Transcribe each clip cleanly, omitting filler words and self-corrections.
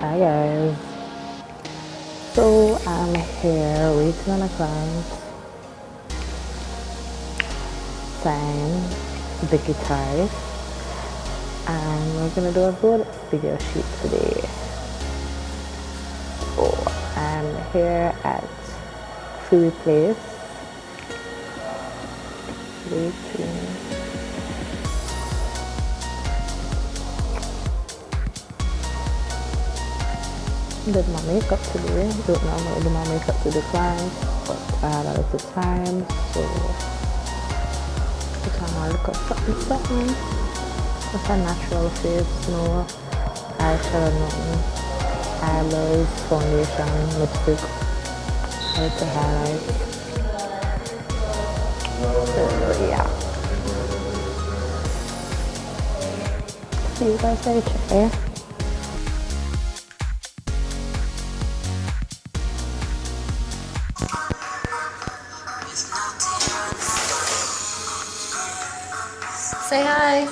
Hi guys. So I'm here waiting on a client, Saine, the guitarist, and we're gonna do a good video shoot today. So I'm here at Free Place. Waiting. Did my makeup today. Don't normally do my makeup to the client, but I had a little time, so put on my look up something. Just a natural face, no eyeshadow, nothing. Eyebrows, foundation, lipstick, a little highlight. So yeah. See you guys later, eh? Say hi.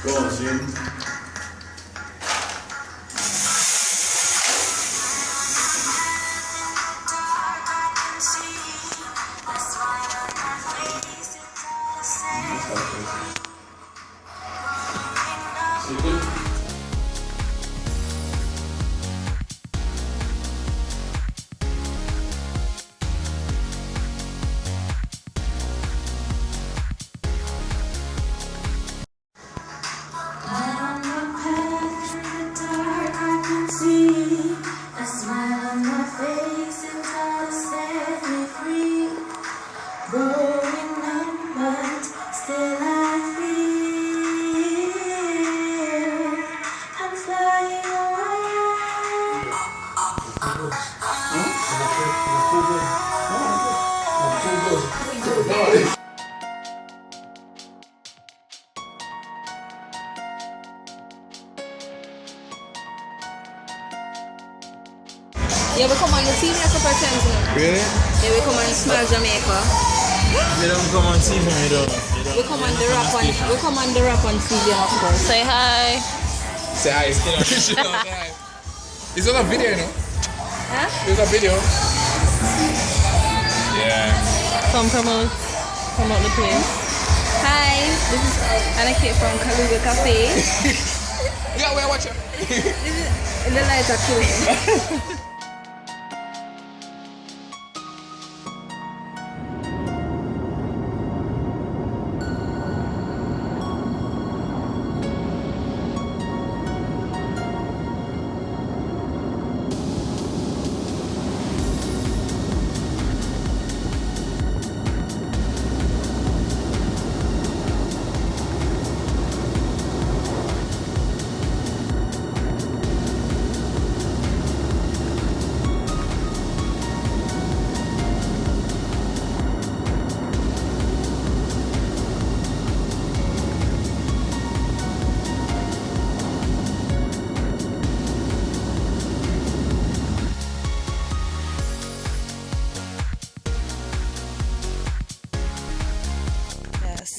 Go on, Saine. Yeah, we come on the TV a couple of times now. Really? Yeah, we come on Small Jamaica. You don't come and see me, you don't. We come on the rap on TV, of course. Say hi. Say hi. Say hi. It's not a video, you know? Huh? It's a video. Yeah. Come promote the place. Hi, this is Anaki from Kaluga Cafe. Yeah, we're watching. This is the lights are killing.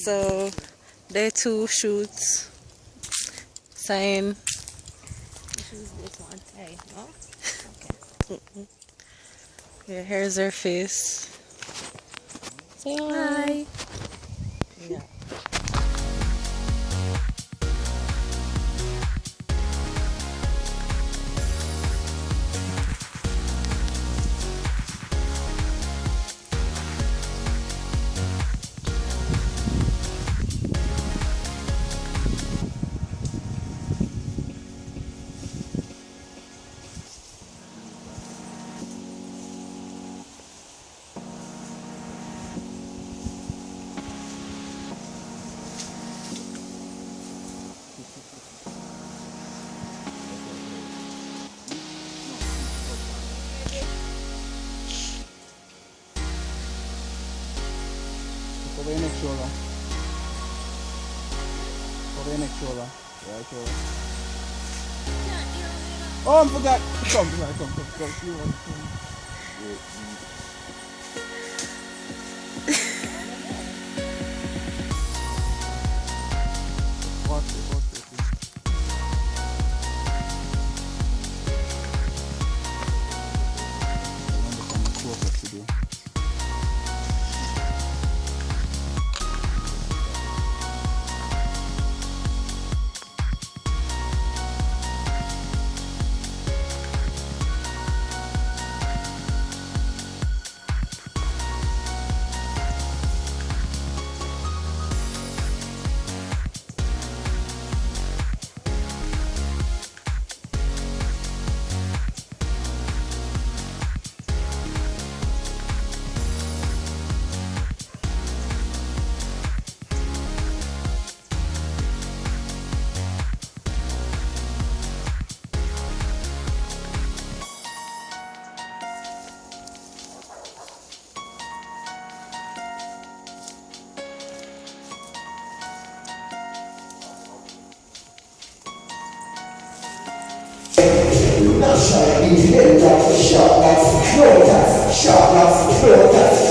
So there are two shoots. Saine. This one. Hey, no? Okay. Yeah, here's her face. Say hi. Yeah. Cover your next shoulder. Cover your next shoulder. Right shoulder. Oh, I forgot. Come. See what? Watch it.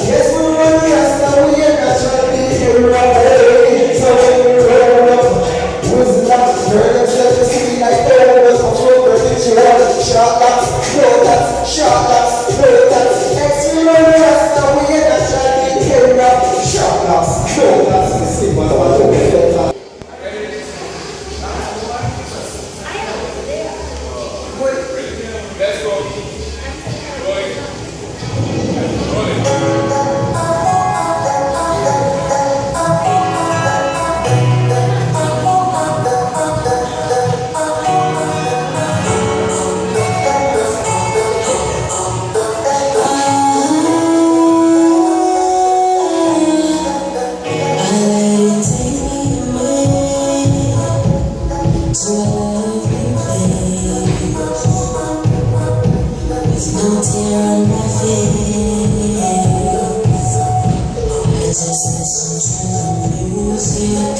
Yes, we run the rasta, we ain't naturally here away. So when we roll up, who's not turn themselves to see like overs of flow, ritual, short laps, slow taps, short laps, slow taps. Yes, we run the rasta, we ain't naturally here away. Short laps, slow taps, we see what I do with that. Let's go. No tear on my face. I just listen to the music.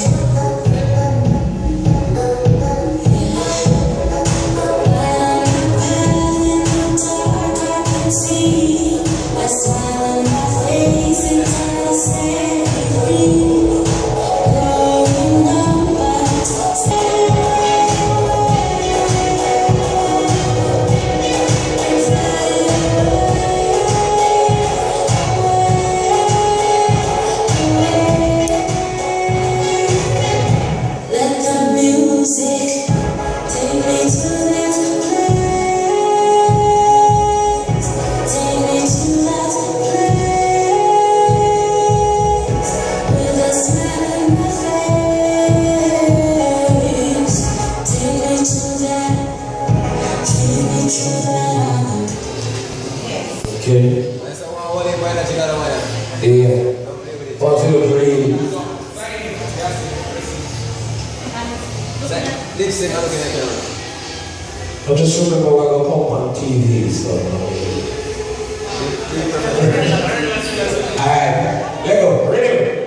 Light on the path in the dark, I can see. I smile on my face until I set free. Growing up, I stay. Let the music take me to that place. Take me to that place with a smile on my face. Take me to that. Okay. Yeah. 1, 2, 3. I just remember I got pop on TV, so. Alright, let go. Ready?